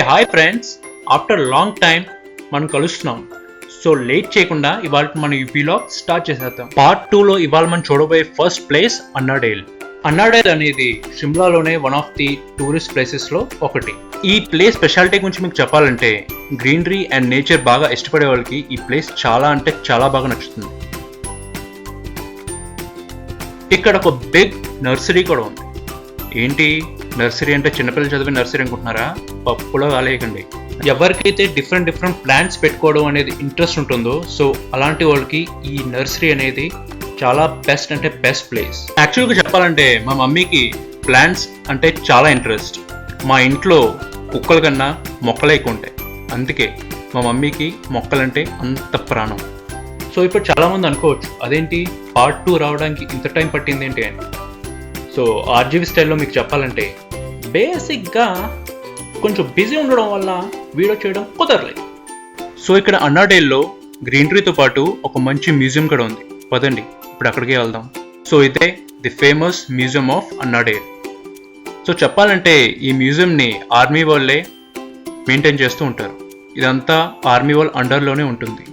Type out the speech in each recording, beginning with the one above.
Hi friends, after long time మనం కలుస్తున్నాం. So late చేయకుండా ఇవాళ మనం ఈ వ్లాగ్ స్టార్ట్ చేసేద్దాం. పార్ట్ 2లో ఇవాళ మనం చూడబోయే ఫస్ట్ ప్లేస్ అన్నాడేల్. అన్నాడేల్ అనేది షిమ్లాలోనే one of the tourist places లో ఒకటి. ఈ ప్లేస్ స్పెషాలిటీ గురించి మీకు చెప్పాలంటే గ్రీనరీ అండ్ నేచర్ బాగా ఇష్టపడే వాళ్ళకి ఈ ప్లేస్ చాలా అంటే చాలా బాగా నచ్చుతుంది. ఇక్కడ ఒక బిగ్ నర్సరీ కూడా ఉంది. ఏంటి నర్సరీ అంటే చిన్నపిల్లలు చదివే నర్సరీ అనుకుంటున్నారా? పప్పులో కాలేయకండి. ఎవరికైతే డిఫరెంట్ ప్లాంట్స్ పెట్టుకోవడం అనేది ఇంట్రెస్ట్ ఉంటుందో సో అలాంటి వాళ్ళకి ఈ నర్సరీ అనేది చాలా బెస్ట్ అంటే బెస్ట్ ప్లేస్. యాక్చువల్గా చెప్పాలంటే మా మమ్మీకి ప్లాంట్స్ అంటే చాలా ఇంట్రెస్ట్. మా ఇంట్లో కుక్కల కన్నా మొక్కలే ఎక్కువ ఉంటాయి. అందుకే మా మమ్మీకి మొక్కలంటే అంత ప్రాణం. సో ఇప్పుడు చాలామంది అనుకోవచ్చు అదేంటి పార్ట్ 2 రావడానికి ఇంత టైం పట్టింది ఏంటి అని. సో ఆర్జీవి స్టైల్లో మీకు చెప్పాలంటే బేసిక్గా కొంచెం బిజీ ఉండడం వల్ల వీడియో చేయడం కుదరలేదు. సో ఇక్కడ అన్నాడేల్లో గ్రీనరీతో పాటు ఒక మంచి మ్యూజియం కూడా ఉంది. పదండి ఇప్పుడు అక్కడికే వెళ్దాం. సో ఇదే the famous museum of Annadale. So చెప్పాలంటే ఈ మ్యూజియంని ఆర్మీ వాళ్ళే మెయింటైన్ చేస్తూ ఉంటారు. ఇదంతా ఆర్మీ వాళ్ళ అండర్లోనే ఉంటుంది.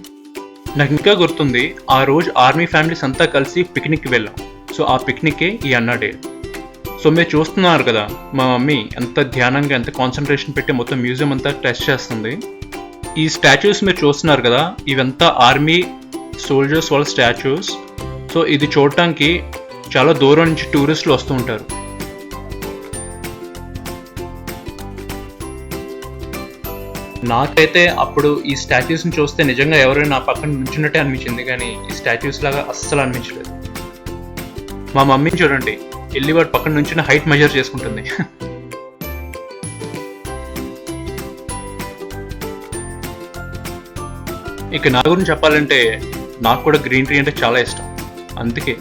నాకు ఇంకా గుర్తుంది, ఆ రోజు ఆర్మీ ఫ్యామిలీస్ అంతా కలిసి పిక్నిక్కి వెళ్ళాం. సో ఆ పిక్నికే ఈ అన్నాడేల్. సో మీరు చూస్తున్నారు కదా మా మమ్మీ ఎంత ధ్యానంగా ఎంత కాన్సన్ట్రేషన్ పెట్టి మొత్తం మ్యూజియం అంతా టెస్ట్ చేస్తుంది. ఈ స్టాచ్యూస్ మీరు చూస్తున్నారు కదా, ఇవంతా ఆర్మీ సోల్జర్స్ వాళ్ళ స్టాచ్యూస్. సో ఇది చూడటానికి చాలా దూరం నుంచి టూరిస్టులు వస్తూ ఉంటారు. నాకైతే అప్పుడు ఈ స్టాచ్యూస్ని చూస్తే నిజంగా ఎవరైనా నా పక్కన నుంచున్నట్టే అనిపించింది, కానీ ఈ స్టాచ్యూస్ లాగా అస్సలు అనిపించలేదు. మా మమ్మీని చూడండి, వెళ్ళి వాడు పక్కన నుంచి హైట్ మెజర్ చేసుకుంటుంది. ఇక నా గురించి చెప్పాలంటే నాకు కూడా గ్రీనరీ అంటే చాలా ఇష్టం. అందుకే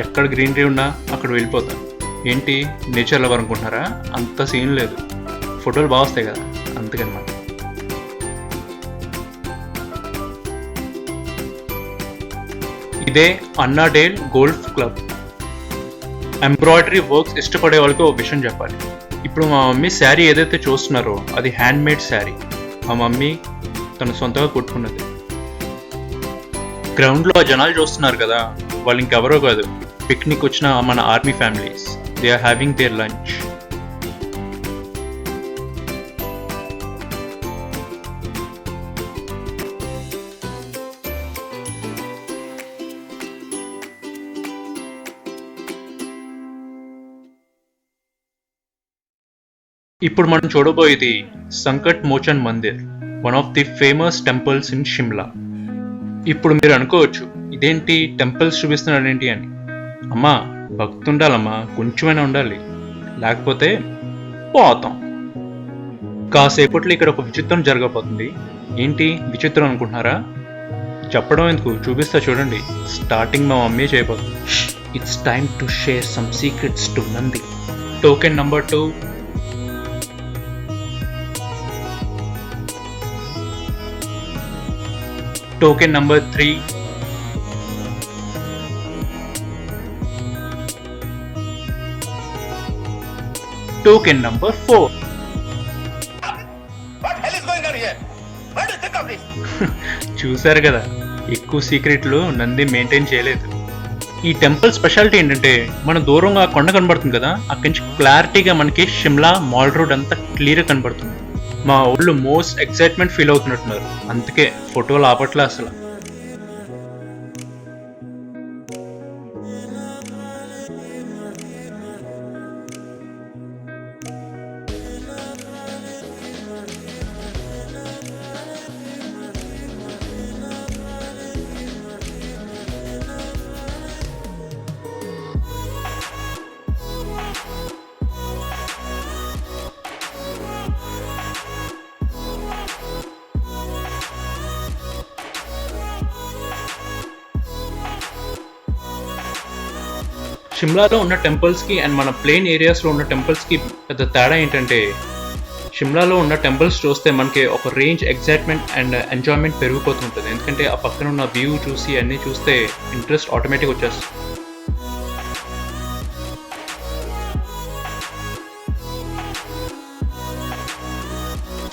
ఎక్కడ గ్రీనరీ ఉన్నా అక్కడ వెళ్ళిపోతాను. ఏంటి నేచర్ లవర్ అనుకుంటున్నారా? అంత సీన్ లేదు, ఫోటోలు బాగా వస్తాయి కదా, అందుకనమాట. ఇదే అన్నాడేల్ గోల్ఫ్ క్లబ్. ఎంబ్రాయిడరీ వర్క్స్ ఇష్టపడే వాళ్ళకి ఒక విషయం చెప్పాలి. ఇప్పుడు మా మమ్మీ శారీ ఏదైతే చూస్తున్నారో అది హ్యాండ్ మేడ్ శారీ. మా మమ్మీ తను సొంతగా కుట్టుకున్నది. గ్రౌండ్లో జనాలు చూస్తున్నారు కదా, వాళ్ళు ఇంకెవరో కాదు, పిక్నిక్ వచ్చిన మన army families. They are having their lunch. ఇప్పుడు మనం చూడబోయేది Sankat Mochan Mandir, one of the famous temples in Shimla. ఇప్పుడు మీరు అనుకోవచ్చు ఇదేంటి టెంపుల్స్ చూపిస్తున్నాడు ఏంటి అని. అమ్మా భక్తి ఉండాలమ్మా, కొంచెమైనా ఉండాలి, లేకపోతే పోతాం. కాసేపట్లో ఇక్కడ ఒక విచిత్రం జరగబోతుంది. ఏంటి విచిత్రం అనుకుంటున్నారా? చెప్పడం ఎందుకు, చూపిస్తా చూడండి. స్టార్టింగ్ మా మమ్మీ చేయబోతుంది. It's time to share some secrets to Nandi. Token number 2. Token number 3. Token number 4. What hell is going on here? What do you think of this? చూసారు కదా, ఎక్కువ సీక్రెట్లు నంది మెయింటైన్ చేయలేదు. ఈ టెంపుల్ స్పెషాలిటీ ఏంటంటే మన దూరంగా కొండ కనబడుతుంది కదా, అక్కడి నుంచి క్లారిటీగా మనకి షిమ్లా మాల్ రోడ్ అంతా క్లియర్గా కనబడుతుంది. మా ఊళ్ళో మోస్ట్ ఎక్సైట్మెంట్ ఫీల్ అవుతున్నట్టున్నారు, అందుకే ఫోటోలు ఆపట్లే అసలు. షిమ్లాలో ఉన్న టెంపుల్స్కి అండ్ మన ప్లెయిన్ ఏరియాస్లో ఉన్న టెంపుల్స్కి పెద్ద తేడా ఏంటంటే షిమ్లాలో ఉన్న టెంపుల్స్ చూస్తే మనకి ఒక రేంజ్ ఎగ్జైట్మెంట్ అండ్ ఎంజాయ్మెంట్ పెరిగిపోతుంటుంది. ఎందుకంటే ఆ పక్కన ఉన్న వ్యూ చూసి అన్నీ చూస్తే ఇంట్రెస్ట్ ఆటోమేటిక్గా వచ్చేస్తుంది.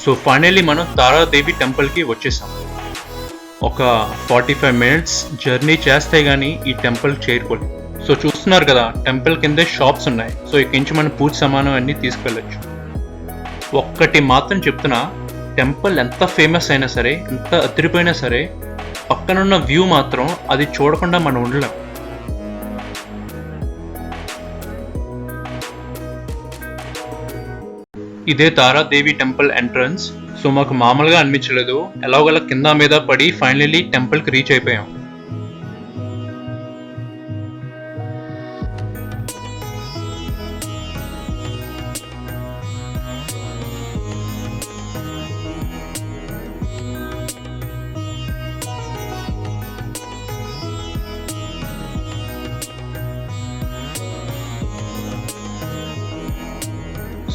సో ఫైనల్లీ మనం తారాదేవి టెంపుల్కి వచ్చేసాం. ఒక 45 మినిట్స్ జర్నీ చేస్తే కానీ ఈ టెంపుల్ చేరుకోలేదు. సో చూస్తున్నారు కదా, టెంపుల్ కింద షాప్స్ ఉన్నాయి. సో ఇక్కడి నుంచి మనం పూజ సామాను అన్నీ తీసుకెళ్ళచ్చు. ఒక్కటి మాత్రం చెప్తున్నా, టెంపుల్ ఎంత ఫేమస్ అయినా సరే, ఎంత అదిరిపోయినా సరే, పక్కనున్న వ్యూ మాత్రం అది చూడకుండా మనం ఉండలేం. ఇదే తారాదేవి టెంపుల్ ఎంట్రన్స్. సో మాకు మామూలుగా అనిపించలేదు, ఎలాగోలా కింద మీద పడి ఫైనల్లీ టెంపుల్కి రీచ్ అయిపోయాం.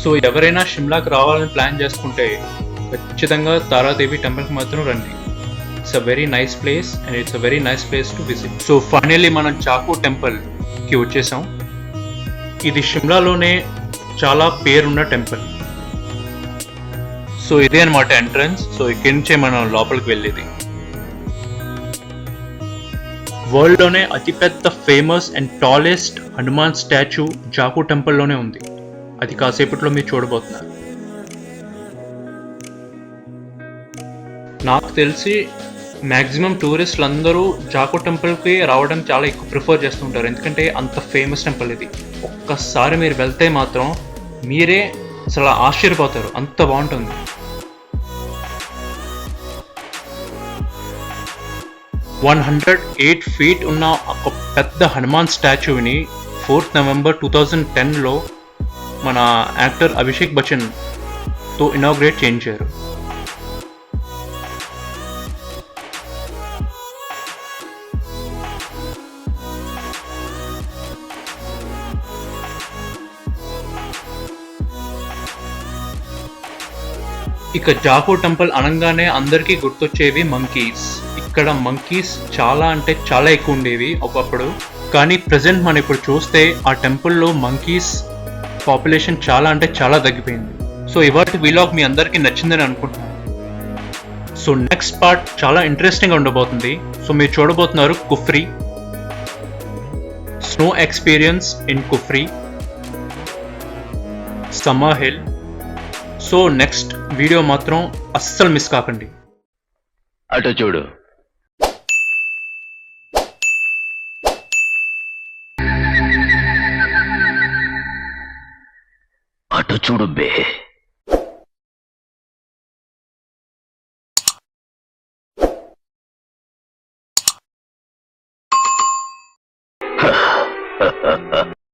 సో ఎవరైనా షిమ్లాకి రావాలని ప్లాన్ చేసుకుంటే ఖచ్చితంగా తారాదేవి టెంపుల్కి మాత్రం రండి. It's a very nice place and it's a very nice place to visit. So finally మనం చాకు టెంపుల్కి వచ్చేసాం. ఇది షిమ్లాలోనే చాలా పేరున్న టెంపుల్. సో ఇదే అనమాట ఎంట్రన్స్. సో ఇక్కడి నుంచే మనం లోపలికి వెళ్ళేది. వరల్డ్లోనే అతిపెద్ద famous and tallest Hanuman statue Jakhu టెంపుల్లోనే ఉంది. అది కాసేపట్లో మీరు చూడబోతున్నారు. నాకు తెలిసి మ్యాక్సిమం టూరిస్టులు అందరూ జాకు టెంపుల్కి రావడం చాలా ఎక్కువ ప్రిఫర్ చేస్తుంటారు, ఎందుకంటే అంత ఫేమస్ టెంపుల్ ఇది. ఒక్కసారి మీరు వెళ్తే మాత్రం మీరే అసలు ఆశ్చర్యపోతారు, అంత బాగుంటుంది. వన్ 108 feet ఉన్న ఒక పెద్ద హనుమాన్ స్టాచ్యూని 4th November 2010లో మన యాక్టర్ అభిషేక్ బచ్చన్తో ఇనాగ్రేట్ చేయించారు. ఇక జాకు టెంపుల్ అనగానే అందరికీ గుర్తొచ్చేవి మంకీస్. ఇక్కడ మంకీస్ చాలా అంటే చాలా ఎక్కువ ఉండేవి ఒకప్పుడు, కానీ ప్రజెంట్ మనం ఇప్పుడు చూస్తే ఆ టెంపుల్లో మంకీస్ పాపులేషన్ చాలా అంటే చాలా తగ్గిపోయింది. సో ఇవాటి వీలాగ్ మీ అందరికీ నచ్చిందని అనుకుంటున్నాను. సో నెక్స్ట్ పార్ట్ చాలా ఇంట్రెస్టింగ్గా ఉండబోతుంది. సో మీరు చూడబోతున్నారు Kufri, snow experience in Kufri, summer hill. So next video మాత్రం అస్సలు మిస్ కాకండి. అటు చూడు, అటు చూడు బే.